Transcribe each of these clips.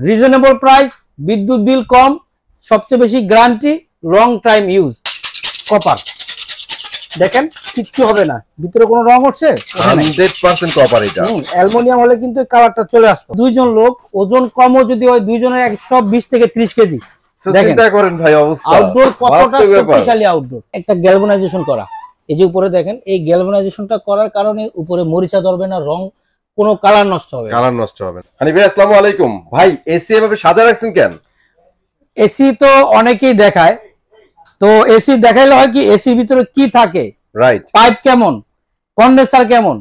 Reasonable price, বিদ্যুৎ বিল কম, সবচেয়ে বেশি guarantee, long time use, copper. দেখেন কিচ্ছু হবে না, ভিতরে কোনো রং উঠছে 100% কপার। এটা অ্যালুমিনিয়াম হলে কিন্তু কালারটা চলে আসতো। দুইজন লোক ওজন কমও যদি হয়, দুইজনের 120 থেকে 30 কেজি। চিন্তা করেন ভাই অবস্থা, আউটডোর কতটা শক্তিশালী আউটডোর। একটা গ্যালভানাইজেশন করা, এই যে উপরে দেখেন, এই গ্যালভানাইজেশনটা করার কারণে উপরে মরিচা ধরবে না, রং কোনো কালার নষ্ট হবে না। হানি ভাই আসসালামু আলাইকুম। ভাই এসি এভাবে সাজা রাখছেন কেন? এসি তো অনেকেই দেখায়, তো এসি দেখাইলে হয় কি, এসির ভিতরে কি থাকে, রাইট, পাইপ কেমন, কন্ডেন্সার কেমন,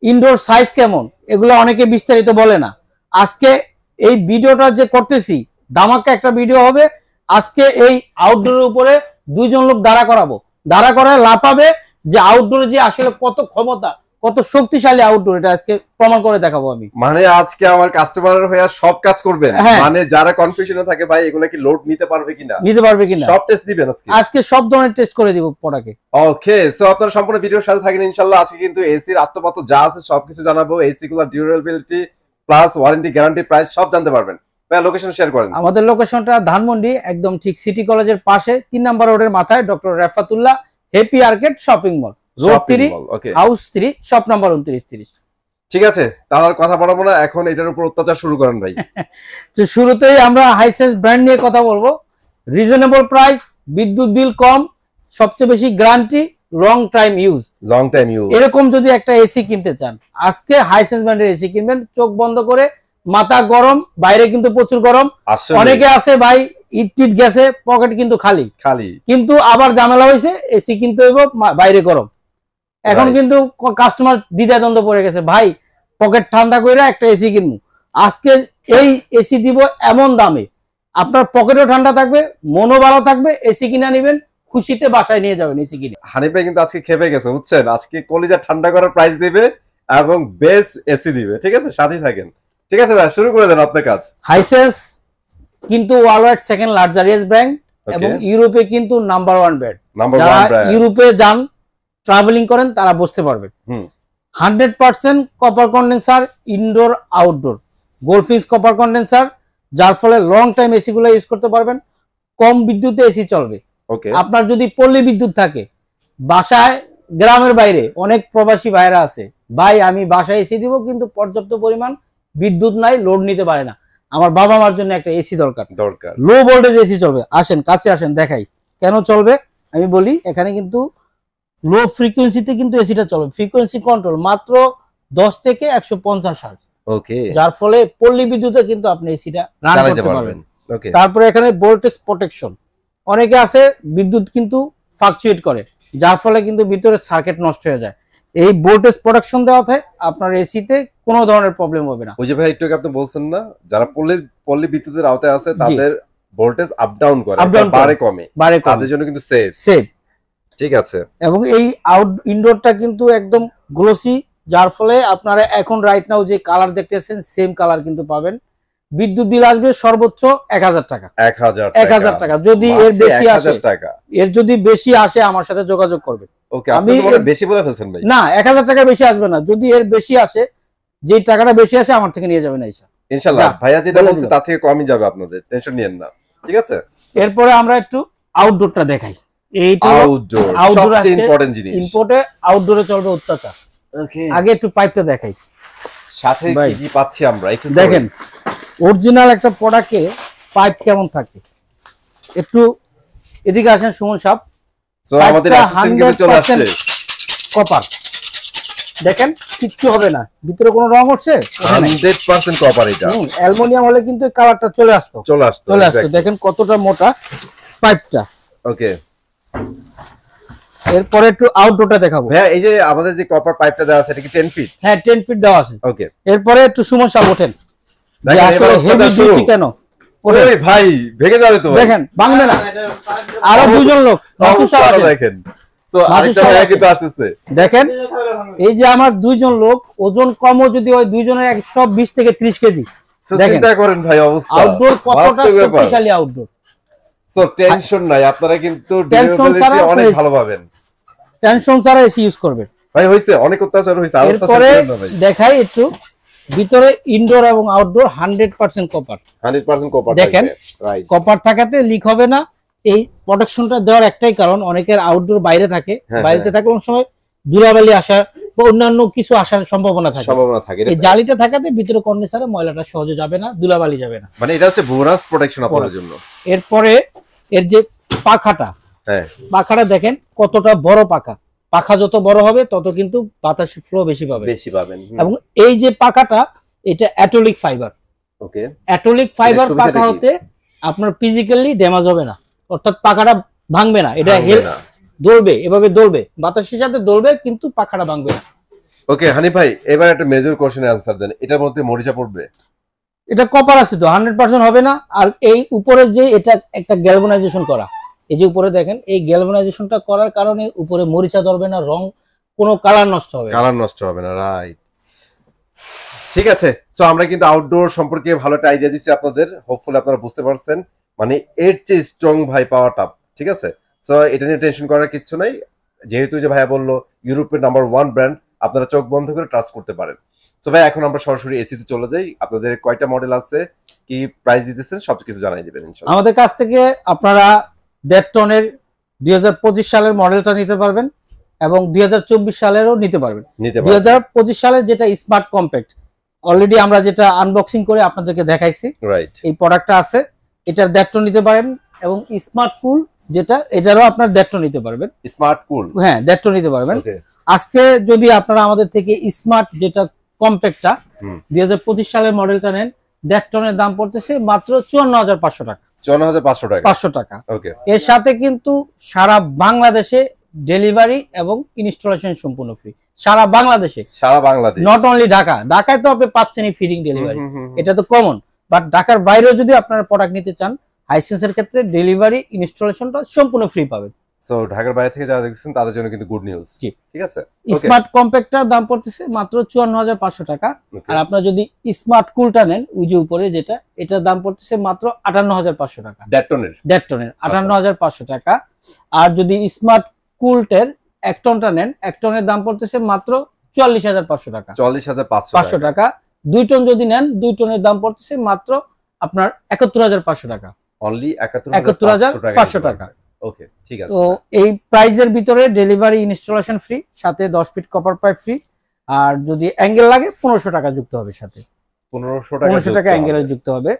ইনডোর সাইজ কেমন, এগুলো অনেকে বিস্তারিত বলে না। আজকে এই ভিডিওটা যে করতেছি, ধামাকা একটা ভিডিও হবে। আজকে এই আউটডোরের উপরে দুইজন লোক দাঁড়া করাবো, দাঁড়া করায় লাফাবে যে আউটডোরে যে আসলে কত ক্ষমতা, কত শক্তিশালী আউটডোর, এটা আজকে প্রমাণ করে দেখাবো আমি। মানে আজকে আমার কাস্টমারের হয়ে সব কাজ করবেন, মানে যারা কনফিউশনে থাকে ভাই এগুলা কি লোড নিতে পারবে কিনা, সব টেস্ট দিবেন আজকে সব ধরনের টেস্ট করে দিব প্রোডাক্টে। ওকে, সো আপনারা সম্পূর্ণ ভিডিওর সাথে থাকেন ইনশাআল্লাহ। আজকে কিন্তু এসির আত্মপাত যা আছে সবকিছু জানাবো, এসি গুলোর durability plus warranty, guarantee, price সব জানতে পারবেন। ভাই লোকেশন শেয়ার করেন। আমাদের লোকেশনটা ধানমন্ডি, একদম ঠিক সিটি কলেজের পাশে 3 নম্বর রোডের মাথায়, doctor Rafatullah happy arcade shopping mall, road 3, house 3, shop number 2930। ঠিক আছে, তাহলে কথা বলবো না, এখন এটার উপর অত্যাচার শুরু করেন ভাই। তো শুরুতেই আমরা হাইসেন্স ব্র্যান্ড নিয়ে কথা বলবো। রিজনেবল প্রাইস, বিদ্যুৎ বিল কম, সবচেয়ে বেশি গ্যারান্টি, লং টাইম ইউজ। এরকম যদি একটা এসি কিনতে চান, আজকে হাইসেন্স ব্র্যান্ডের এসি কিনবেন, চোখ বন্ধ করে, মাথা গরম, বাইরে কিন্তু প্রচুর গরম। অনেকে আছে ভাই ইট গেছে, পকেট কিন্তু খালি, কিন্তু আবার ঝামেলা হয়েছে, এসি কিনতে হইব, বাইরে গরম। এখন কিন্তু কাস্টমার দ্বিধাদ্বন্দ্ব পড়ে গেছে, ভাই পকেট ঠান্ডা করে একটা এসি কিনবো। আজকে এই এসি দিব এমন দামে, আপনার পকেটও ঠান্ডা থাকবে, মনও ভালো থাকবে। এসি কিনা নিবেন, খুশিতে বাসায় নিয়ে যাবেন এসি কিনে। হানিফ ভাই কিন্তু আজকে খেপে গেছে বুঝছেন, আজকে কলিজা ঠান্ডা করার প্রাইস দিবে এবং বেস্ট এসি দিবে। ঠিক আছে, সাথেই থাকেন। ঠিক আছে ভাই, শুরু করে দেন আপনার কাজ। হাইসেন্স কিন্তু ওয়ার্ল্ড সেকেন্ড লার্জারিয়েস্ট ব্র্যান্ড এবং ইউরোপে কিন্তু নাম্বার 1 ব্র্যান্ড। যারা ইউরোপে যান, ট্রাভেলিং করেন, তারা বুঝতে পারবেন। 100% copper condenser, indoor outdoor, goldfish copper condenser, যার ফলে লং টাইম এসি গুলো ইউজ করতে পারবেন, কম বিদ্যুতে এসি চলবে। আপনার যদি পল্লী বিদ্যুৎ থাকে, বাসায় গ্রামের বাইরে অনেক প্রবাসী ভাইরা আছে, ভাই আমি বাসায় এসি দিব কিন্তু পর্যাপ্ত পরিমাণ বিদ্যুৎ নাই, লোড নিতে পারে না, আমার বাবা মার জন্য একটা এসি দরকার, লো ভোল্টেজ এসি চলবে। আসেন কাছে আসেন, দেখাই কেন চলবে। আমি বলি, এখানে কিন্তু লো ফ্রিকোয়েন্সিতে কিন্তু এসিটা চলবে, ফ্রিকোয়েন্সি কন্ট্রোল, মাত্র 10 থেকে 150 হার্জ। যার ফলে পল্লী বিদ্যুতে কিন্তু আপনি এসিটা রান করতে পারবেন। তারপরে এখানে ভোল্টেজ প্রোটেকশন, অনেকে আছে বিদ্যুৎ কিন্তু ফ্লাকচুয়েট করে, যার ফলে কিন্তু ভিতরে সার্কিট নষ্ট হয়ে যায়। এই ভোল্টেজ প্রোটেকশন দেওয়াতে আপনার এসিতে কোনো ধরনের প্রবলেম হবে না। ওই যে ভাই একটু আপনি বলছেন না, যারা পল্লী বিদ্যুতের আওতায় আছে তাদের ভোল্টেজ আপ ডাউন করে, বাড়ে কমে, তাদের জন্য কিন্তু সেফ। ঠিক আছে, এবং এই ইনডোরটা কিন্তু একদম গ্লোসি, যার ফলে আপনারা এখন রাইট নাও যে কালার দেখতেছেন সেম কালার কিন্তু পাবেন। বিদ্যুৎ বিল আসবে সর্বোচ্চ 1000 টাকা। 1000 টাকা। যদি এর বেশি আসে, যদি বেশি আসে আমার সাথে যোগাযোগ করবেন। আমি বেশি বলে ফেলছেন ভাই, না 1000 টাকা বেশি আসবে না, যদি এর বেশি আসে, যে টাকাটা বেশি আসে আমার থেকে নিয়ে যাবেন ইনশাআল্লাহ। ভাইয়া যেটা বলছে তার থেকে কমই যাবে, আপনাদের টেনশন নিয়েন না। ঠিক আছে, এরপরে আমরা একটু আউটডোরটা দেখাই। এইটা আউটডোর সবচেয়ে ইম্পর্টেন্ট জিনিস, ইম্পোর্টে আউটডোরে চলবে অত্যাচার। আগে একটু পাইপটা দেখাই, সাথে কি পাচ্ছি আমরা দেখেন। অরিজিনাল একটা প্রোডাক্টে পাইপ কেমন থাকে, একটু এদিকে আসেন সুমন সাহেব। সো আমাদের অ্যাসিস্ট্যান্ট কিন্তু চলে আসছে। কপার, দেখেন কিচ্ছু হবে না, ভিতরে কোনো রং উঠছে 100% কপার। এটা অ্যালুমিনিয়াম হলে কিন্তু কালারটা চলে আসতো। দেখেন কতটা মোটা পাইপটা। ওকে, এরপরে একটু আউটডোরটা দেখাবো। হ্যাঁ, এই যে আমাদের যে কপার পাইপটা দেওয়া আছে এটা কি 10 ফিট? হ্যাঁ 10 ফিট দেওয়া আছে। ওকে, এরপরে একটু সুমন সাহেব ওঠেন, আসলে হেভি ডিউটি কেন, ওরে ভাই ভেঙে যাবে তো, দেখেন ভাঙবে না। আরো দুজন লোক দেখেন, সো আরেকটা ভাই কিন্তু আসছে, দেখেন এই যে আমার দুইজন লোক, ওজন কমও যদি হয়, দুইজনের 120 থেকে 30 কেজি। চিন্তা করেন ভাই অবস্থা, আউটডোর কতটা শক্তিশালী আউটডোর। সো টেনশন নাই, আপনারা কিন্তু ডিউরেবিলিটি অনেক ভালো পাবেন, টেনশন ছাড়া এসি ইউজ করবে। ভাই হইছে অনেক অত্যাচার হইছে, আর এরপরে দেখাই একটু ভিতরে ইনডোর এবং আউটডোর 100% কপার। 100% কপার দেখেন, কপার থাকাতে লিক হবে না। এই প্রোটেকশনটা দেওয়ার একটাই কারণ, অনেকের আউটডোর বাইরে থাকে, বাইরেতে থাকলে অনেক সময় ধুলাবালি আসা বা অন্যান্য কিছু আসার সম্ভাবনা থাকে। এই জালিটা থাকাতে ভিতরে কন্ডেন্সারে ময়লাটা সহজে যাবে না, ধুলাবালি যাবে না। মানে এটা হচ্ছে বোনাস প্রোটেকশন আপনাদের জন্য। এরপরে এর যে পাখাটা, পাখাটা দেখেন কতটা বড় পাখা। পাখা যত বড় হবে তত কিন্তু বাতাসের ফ্লো বেশি পাবেন। এবং এই যে পাখাটা, এটা অ্যাটোলিক ফাইবার। ওকে, অ্যাটোলিক ফাইবার পাখা হতে আপনার ফিজিক্যালি ড্যামেজ হবে না, অর্থাৎ পাখাটা ভাঙবে না। এটা দৌড়বে, এভাবে দৌড়বে, বাতাসের সাথে দৌড়বে, কিন্তু পাখাটা ভাঙবে না। ওকে হানিফ ভাই, এবার একটা মেজর কোশ্চেনের আনসার দেন, এটার মধ্যে মরিচা পড়বে? এটা কপার আছে তো 100% হবে না। আর এই উপরে যে এটা একটা গ্যালভানাইজেশন করা, এই যে উপরে দেখেন, এই গ্যালভানাইজেশনটা করার কারণে উপরে মরিচা ধরবে না, রং কোনো কালার নষ্ট হবে না। রাইট, ঠিক আছে। সো আমরা কিন্তু আউটডোর সম্পর্কে ভালো একটা আইডিয়া দিচ্ছি আপনাদের, হোপফুলি আপনারা বুঝতে পারছেন। মানে এর চেয়ে স্ট্রং ভাই পাওয়ার টাপ, ঠিক আছে। সো এটা নিয়ে টেনশন করার কিচ্ছু নাই, যেহেতু যে ভাইয়া বললো ইউরোপের নাম্বার 1 ব্র্যান্ড, আপনারা চোখ বন্ধ করে ট্রাস্ট করতে পারেন। সো ভাই এখন আমরা সরাসরি এসিতে চলে যাই। আপনাদের কয়টা মডেল আছে, কি প্রাইস দিতেছেন, সবকিছু জানাই দিবেন ইনশাআল্লাহ। আমাদের কাছ থেকে আপনারা 1.5 টনের 2025 সালের মডেলটা নিতে পারবেন এবং 2024 সালেরও নিতে পারবেন। 2025 সালের যেটা স্মার্ট কম্প্যাক্ট, অলরেডি আমরা যেটা আনবক্সিং করে আপনাদেরকে দেখাইছি, রাইট, এই প্রোডাক্টটা আছে, এটার 1.5 টন নিতে পারেন। এবং স্মার্ট কুল যেটা, এটারও আপনার 1.5 টন নিতে পারবেন। স্মার্ট কুল, হ্যাঁ 1.5 টন নিতে পারবেন। আজকে যদি আপনারা আমাদের থেকে স্মার্ট যেটা কম্প্যাক্টটা 2025 সালের মডেলটা নেন, 1.5 টনের দাম পড়তেছে মাত্র 54,500 টাকা। 54,500 টাকা। ওকে, এর সাথে কিন্তু সারা বাংলাদেশে ডেলিভারি এবং ইনস্টলেশন সম্পূর্ণ ফ্রি। সারা বাংলাদেশ, নট অনলি ঢাকা। ঢাকায় তো আপনি পাচ্ছেনই ফ্রি ডেলিভারি, এটা তো কমন। বাট ঢাকার বাইরেও যদি আপনারা প্রোডাক্ট নিতে চান, হাইসেন্সের ক্ষেত্রে ডেলিভারি ইনস্টলেশনটা সম্পূর্ণ ফ্রি পাবেন। সো ঢাকার বাইরে থেকে যারা দেখছেন তাদের জন্য কিন্তু গুড নিউজ। জি, ঠিক আছে। স্মার্ট কম্প্যাক্টটার দাম পড়তেছে মাত্র 54,500 টাকা। আর আপনারা যদি স্মার্ট কুলটা নেন, ওই যে উপরে যেটা, এটার দাম পড়তেছে মাত্র 58,500 টাকা। 1.5 টনের 58,500 টাকা। আর যদি স্মার্ট কুলটের 1 টনটা নেন, 1 টনের দাম পড়তেছে মাত্র 44,500 টাকা। 44,500 টাকা। 2 টন যদি নেন, 2 টনের দাম পড়তেছে মাত্র আপনার 71,500 টাকা। অনলি 71,500 টাকা। ওকে, ঠিক আছে। তো এই প্রাইজের ভিতরে ডেলিভারি ইনস্টলেশন ফ্রি, সাথে 10 ফিট কপার পাইপ ফ্রি। আর যদি অ্যাঙ্গেল লাগে 1500 টাকা যুক্ত হবে সাথে। 1500 টাকা অ্যাঙ্গেলে যুক্ত হবে।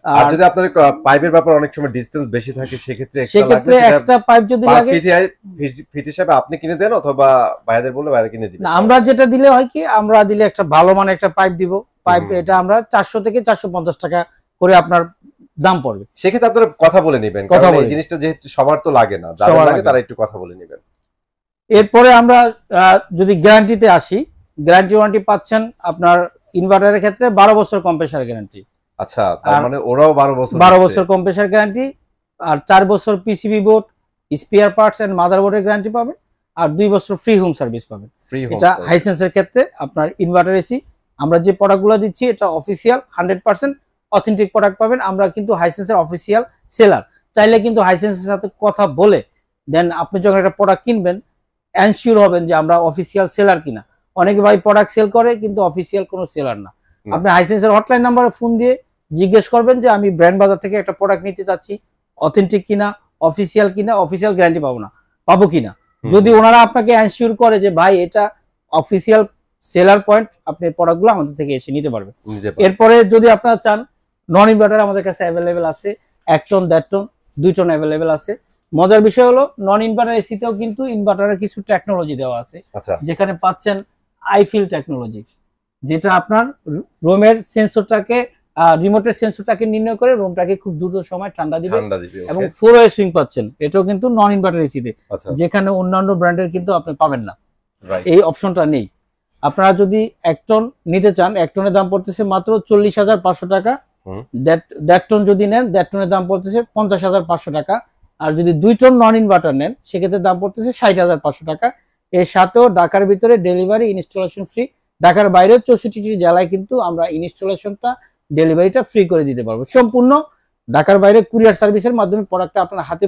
আর যদি আপনাদের পাইপের ব্যাপার অনেক সময় ডিসটেন্স বেশি থাকে, সেক্ষেত্রে এক্সট্রা পাইপ যদি লাগে, ফিট হিসাবে আপনি কিনে দেন অথবা বাইরের বললে বাইরে কিনে দিবেন। আমরা যেটা দিলে হয় কি, আমরা দিলে একটা ভালো মানের একটা পাইপ দিব। পাইপ এটা আমরা 400 থেকে 450 টাকা করে আপনার দাম পড়বে। সেক্ষেত্রে আপনারা কথা বলে নেবেন, কারণ এই জিনিসটা যেহেতু সবার তো লাগে না, যারা লাগে তারা একটু কথা বলে নেবেন। এরপরে আমরা যদি গ্যারান্টিতে আসি, গ্যারান্টি ওয়ারেন্টি পাচ্ছেন আপনার ইনভার্টারের ক্ষেত্রে 12 বছর কম্প্রেসার গ্যারান্টি। আচ্ছা, তার মানে ওরাও 12 বছর কম্প্রেসার গ্যারান্টি। আর 4 বছর PCB board, spare parts and মাদারবোর্ডের গ্যারান্টি পাবেন। আর 2 বছর ফ্রি হোম সার্ভিস পাবেন। এটা হাইসেন্সের ক্ষেত্রে আপনার ইনভার্টার এসি। আমরা যে প্রোডাক্টগুলো দিচ্ছি এটা অফিসিয়াল 100% অথেন্টিক প্রোডাক্ট পাবেন। আমরা কিন্তু হাইসেন্সের অফিসিয়াল সেলার, চাইলে কিন্তু হাইসেন্সের সাথে কথা বলে দেন আপনি যখন একটা প্রোডাক্ট কিনবেন এনশিওর হবেন যে আমরা অফিসিয়াল সেলার কিনা। অনেকে ভাই প্রোডাক্ট সেল করে কিন্তু অফিসিয়াল কোনো সেলার না। আপনি হাইসেন্সের হটলাইন নাম্বারে ফোন দিয়ে জিজ্ঞেস করবেন যে আমি ব্র্যান্ড বাজার থেকে একটা প্রোডাক্ট নিতে চাচ্ছি, অথেন্টিক কিনা, অফিসিয়াল কিনা, অফিসিয়াল গ্যারান্টি পাবো কিনা। যদি ওনারা আপনাকে এনশিওর করে যে ভাই এটা অফিসিয়াল সেলার পয়েন্ট, আপনি প্রোডাক্টগুলো আমাদের থেকে এসে নিতে পারবেন। এরপরে যদি আপনারা চান, নন ইনভার্টার আমাদের কাছে অ্যাভেলেবেল আছে। 1 টন, 1.5 টন, 2 টন অ্যাভেলেবেল আছে। মজার বিষয় হলো নন ইনভার্টার এসিতেও কিন্তু ইনভার্টারের কিছু টেকনোলজি দেওয়া আছে, যেখানে পাচ্ছেন আইফিল টেকনোলজি, যেটা আপনার রুমের সেন্সরটাকে, রিমোটের সেন্সরটাকে নির্ণয় করে রুমটাকে খুব দ্রুত সময় ঠান্ডা দিবে। এবং 4-ওয়ে সুইং পাচ্ছেন, এটাও কিন্তু নন ইনভার্টার এসিতে, যেখানে অন্যান্য ব্র্যান্ডের কিন্তু আপনি পাবেন না, এই অপশনটা নেই। আপনারা যদি 1 টন নিতে চান, 1 টনের দাম পড়তেছে মাত্র 40,500 টাকা। 1.5 টন যদি নেন, 1.5 টনের দাম পড়তেছে 50,500 টাকা। আর যদি 2 টন নন ইনভার্টার নেন, সেক্ষেত্রে দাম পড়তেছে 60,500 টাকা। এর সাথেও ঢাকার ভিতরে ডেলিভারি ইনস্টলেশন ফ্রি। ঢাকার বাইরে 64টি জেলায় কিন্তু আমরা ইনস্টলেশনটা, ডেলিভারিটা ফ্রি করে দিতে পারবো সম্পূর্ণ। ঢাকার বাইরে কুরিয়ার সার্ভিসের মাধ্যমে প্রোডাক্টটা আপনার হাতে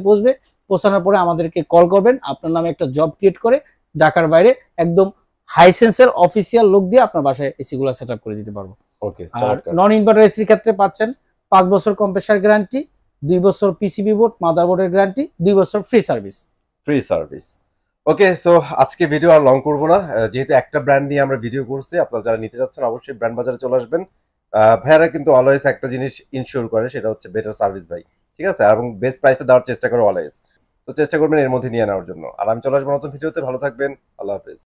পৌঁছানোর পরে আমাদেরকে কল করবেন, আপনার নামে একটা জব ক্রিয়েট করে ঢাকার বাইরে একদম হাইসেন্সের অফিসিয়াল লোক দিয়ে আপনার বাসায় এসি গুলো সেটআপ করে দিতে পারবো। ওকে, আর নন ইনভার্টার এসির ক্ষেত্রে পাচ্ছেন 5 বছর কম্প্রেসার গ্যারান্টি, 2 বছর পিসিবি বোর্ড মাদারবোর্ডের গ্যারান্টি, 2 বছর ফ্রি সার্ভিস। ওকে, সো আজকে ভিডিও আর লং করবো না, যেহেতু একটা ব্র্যান্ড নিয়ে আমরা ভিডিও করছি, আপনারা যারা নিতে যাচ্ছেন অবশ্যই ব্র্যান্ড বাজারে চলে আসবেন। ভাইয়ারা কিন্তু অলওয়েজ একটা জিনিস ইনশিওর করে, সেটা হচ্ছে বেটার সার্ভিস ভাই, ঠিক আছে, এবং বেস্ট প্রাইসে দেওয়ার চেষ্টা করে অলওয়েজ। তো চেষ্টা করবেন এর মধ্যে নিয়ে নেওয়ার জন্য। আর আমি চলে আসবো নতুন ভিডিওতে, ভালো থাকবেন, আল্লাহ হাফেজ।